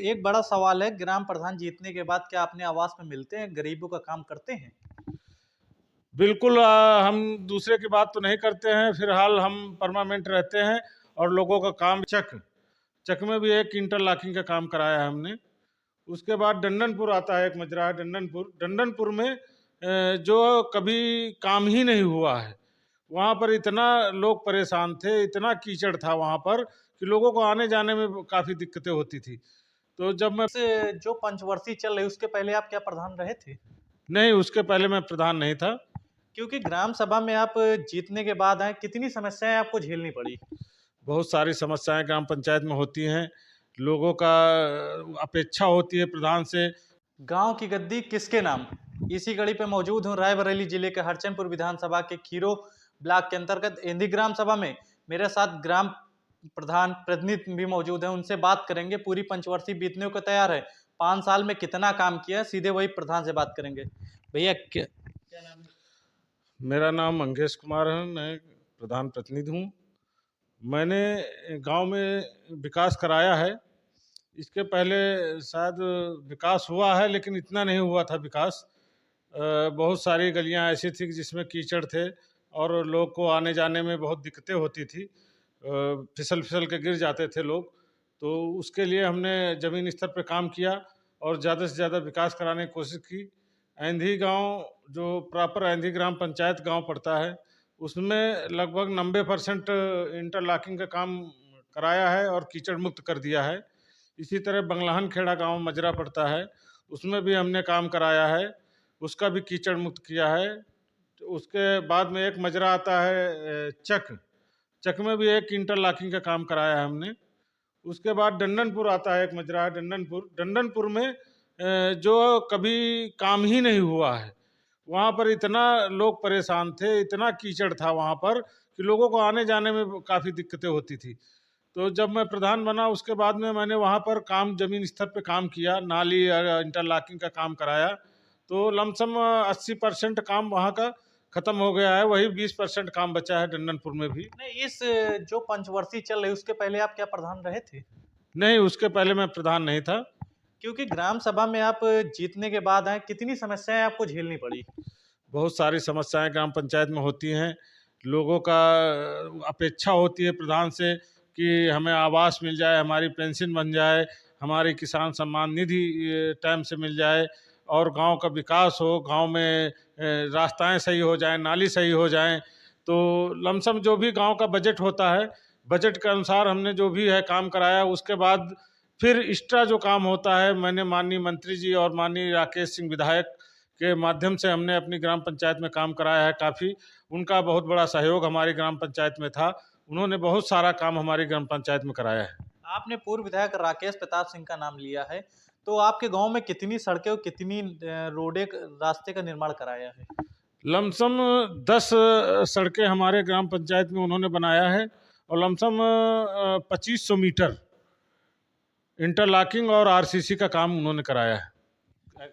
एक बड़ा सवाल है, ग्राम प्रधान जीतने के बाद क्या अपने आवास में मिलते हैं, गरीबों का काम करते हैं? बिल्कुल हम दूसरे की बात तो नहीं करते हैं। फिलहाल हम परमानेंट रहते हैं और लोगों का काम चक चक में भी एक इंटरलॉकिंग का काम कराया है हमने। उसके बाद डंडनपुर आता है, एक मजरा है डंडनपुर। डंडनपुर में जो कभी काम ही नहीं हुआ है, वहाँ पर इतना लोग परेशान थे, इतना कीचड़ था वहाँ पर कि लोगों को आने जाने में काफ़ी दिक्कतें होती थी। तो जब मैं जो पंचवर्षीय चल रही उसके पहले आप क्या प्रधान रहे थे? नहीं, उसके पहले मैं प्रधान नहीं था। क्योंकि ग्राम सभा में आप जीतने के बाद आए, कितनी समस्याएं आपको झेलनी पड़ी? बहुत सारी समस्याएं ग्राम पंचायत में होती हैं। लोगों का अपेक्षा होती है प्रधान से। गांव की गद्दी किसके नाम? इसी कड़ी पे मौजूद हूँ रायबरेली जिले के हरचंदपुर विधानसभा के खीरो ब्लॉक के अंतर्गत एंधी ग्राम सभा में। मेरे साथ ग्राम प्रधान प्रतिनिधि भी मौजूद हैं, उनसे बात करेंगे। पूरी पंचवर्षीय बीतने को तैयार है, 5 साल में कितना काम किया, सीधे वही प्रधान से बात करेंगे। भैया क्या नाम है? मेरा नाम मंगेश कुमार है, मैं प्रधान प्रतिनिधि हूँ। मैंने गांव में विकास कराया है। इसके पहले शायद विकास हुआ है, लेकिन इतना नहीं हुआ था विकास। बहुत सारी गलियां ऐसी थी कि जिसमें कीचड़ थे और लोग को आने जाने में बहुत दिक्कतें होती थी। फिसल फिसल के गिर जाते थे लोग। तो उसके लिए हमने ज़मीन स्तर पर काम किया और ज़्यादा से ज़्यादा विकास कराने की कोशिश की। ऐंधी गांव, जो प्रॉपर ऐंधी ग्राम पंचायत गांव पड़ता है, उसमें लगभग 90% इंटरलॉकिंग का काम कराया है और कीचड़ मुक्त कर दिया है। इसी तरह बंगलाहन खेड़ा गांव मजरा पड़ता है, उसमें भी हमने काम कराया है, उसका भी कीचड़ मुक्त किया है। तो उसके बाद में एक मजरा आता है चक चक में भी एक इंटरलॉकिंग का काम कराया है हमने। उसके बाद डंडनपुर आता है, एक मजरा है डंडनपुर। डंडनपुर में जो कभी काम ही नहीं हुआ है, वहाँ पर इतना लोग परेशान थे, इतना कीचड़ था वहाँ पर कि लोगों को आने जाने में काफ़ी दिक्कतें होती थी। तो जब मैं प्रधान बना उसके बाद में मैंने वहाँ पर काम ज़मीन स्तर पे काम किया, नाली इंटरलॉकिंग का काम कराया। तो लमसम 80% काम वहाँ का ख़त्म हो गया है, वही 20% काम बचा है डंडनपुर में भी। नहीं, इस जो पंचवर्षीय चल रही उसके पहले आप क्या प्रधान रहे थे? नहीं, उसके पहले मैं प्रधान नहीं था। क्योंकि ग्राम सभा में आप जीतने के बाद आए, कितनी समस्याएं आपको झेलनी पड़ी? बहुत सारी समस्याएं ग्राम पंचायत में होती हैं। लोगों का अपेक्षा होती है प्रधान से कि हमें आवास मिल जाए, हमारी पेंशन बन जाए, हमारी किसान सम्मान निधि टाइम से मिल जाए और गांव का विकास हो, गांव में रास्ताएं सही हो जाएं, नाली सही हो जाएं। तो लमसम जो भी गांव का बजट होता है, बजट के अनुसार हमने जो भी है काम कराया। उसके बाद फिर एक्स्ट्रा जो काम होता है, मैंने माननीय मंत्री जी और माननीय राकेश सिंह विधायक के माध्यम से हमने अपनी ग्राम पंचायत में काम कराया है। काफ़ी उनका बहुत बड़ा सहयोग हमारी ग्राम पंचायत में था। उन्होंने बहुत सारा काम हमारी ग्राम पंचायत में कराया है। आपने पूर्व विधायक राकेश प्रताप सिंह का नाम लिया है, तो आपके गांव में कितनी सड़कें और कितनी रोडें, रास्ते का निर्माण कराया है? लमसम 10 सड़कें हमारे ग्राम पंचायत में उन्होंने बनाया है और लमसम 2500 मीटर इंटरलॉकिंग और आरसीसी का काम उन्होंने कराया है।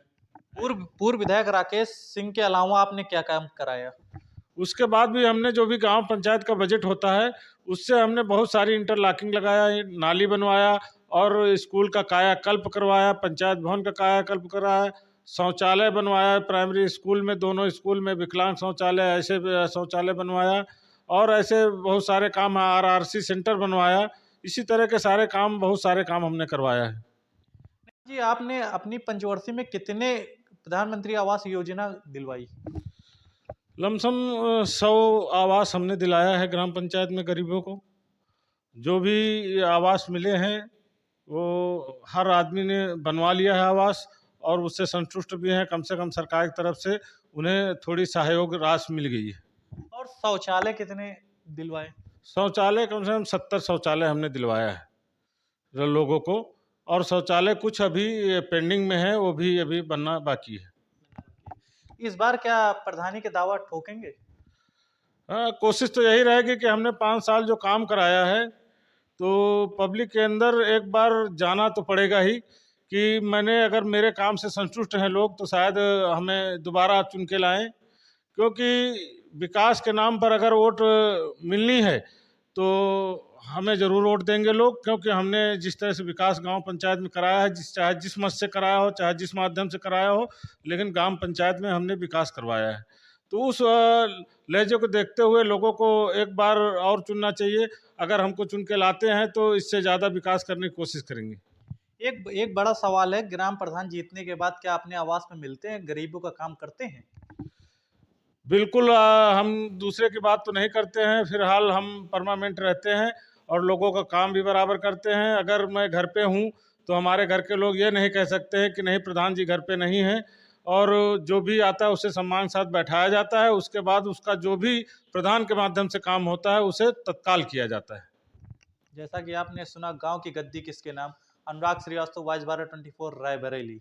पूर्व पूर्व विधायक राकेश सिंह के अलावा आपने क्या काम कराया? उसके बाद भी हमने जो भी गांव पंचायत का बजट होता है, उससे हमने बहुत सारी इंटरलॉकिंग लगाया, नाली बनवाया और स्कूल का कायाकल्प करवाया, पंचायत भवन का कायाकल्प कराया, शौचालय बनवाया, प्राइमरी स्कूल में, दोनों स्कूल में विकलांग शौचालय, ऐसे शौचालय बनवाया और ऐसे बहुत सारे काम, आरआरसी सेंटर बनवाया। इसी तरह के सारे काम, बहुत सारे काम हमने करवाया है। जी, आपने अपनी पंचवर्षीय में कितने प्रधानमंत्री आवास योजना दिलवाई? लमसम 100 आवास हमने दिलाया है ग्राम पंचायत में गरीबों को। जो भी आवास मिले हैं वो हर आदमी ने बनवा लिया है आवास और उससे संतुष्ट भी हैं। कम से कम सरकार की तरफ से उन्हें थोड़ी सहयोग राशि मिल गई है। और शौचालय कितने दिलवाए? शौचालय कम से कम 70 शौचालय हमने दिलवाया है लोगों को। और शौचालय कुछ अभी पेंडिंग में है, वो भी अभी बनना बाकी है। इस बार क्या प्रधानी के दावा ठोकेंगे? हाँ, कोशिश तो यही रहेगी कि हमने 5 साल जो काम कराया है, तो पब्लिक के अंदर एक बार जाना तो पड़ेगा ही कि मैंने, अगर मेरे काम से संतुष्ट हैं लोग तो शायद हमें दोबारा चुन के लाएं। क्योंकि विकास के नाम पर अगर वोट मिलनी है तो हमें ज़रूर वोट देंगे लोग, क्योंकि हमने जिस तरह से विकास गांव पंचायत में कराया है, चाहे जिस मत से कराया हो, चाहे जिस माध्यम से कराया हो, लेकिन ग्राम पंचायत में हमने विकास करवाया है। तो उस लहजे को देखते हुए लोगों को एक बार और चुनना चाहिए। अगर हमको चुन के लाते हैं तो इससे ज़्यादा विकास करने की कोशिश करेंगे। एक एक बड़ा सवाल है, ग्राम प्रधान जीतने के बाद क्या अपने आवास में मिलते हैं, गरीबों का काम करते हैं? बिल्कुल, हम दूसरे की बात तो नहीं करते हैं, फिलहाल हम परमानेंट रहते हैं और लोगों का काम भी बराबर करते हैं। अगर मैं घर पे हूँ तो हमारे घर के लोग ये नहीं कह सकते हैं कि नहीं प्रधान जी घर पे नहीं हैं, और जो भी आता है उसे सम्मान के साथ बैठाया जाता है। उसके बाद उसका जो भी प्रधान के माध्यम से काम होता है उसे तत्काल किया जाता है। जैसा कि आपने सुना, गांव की गद्दी किसके नाम। अनुराग श्रीवास्तव, वॉइस भारत 24, रायबरेली।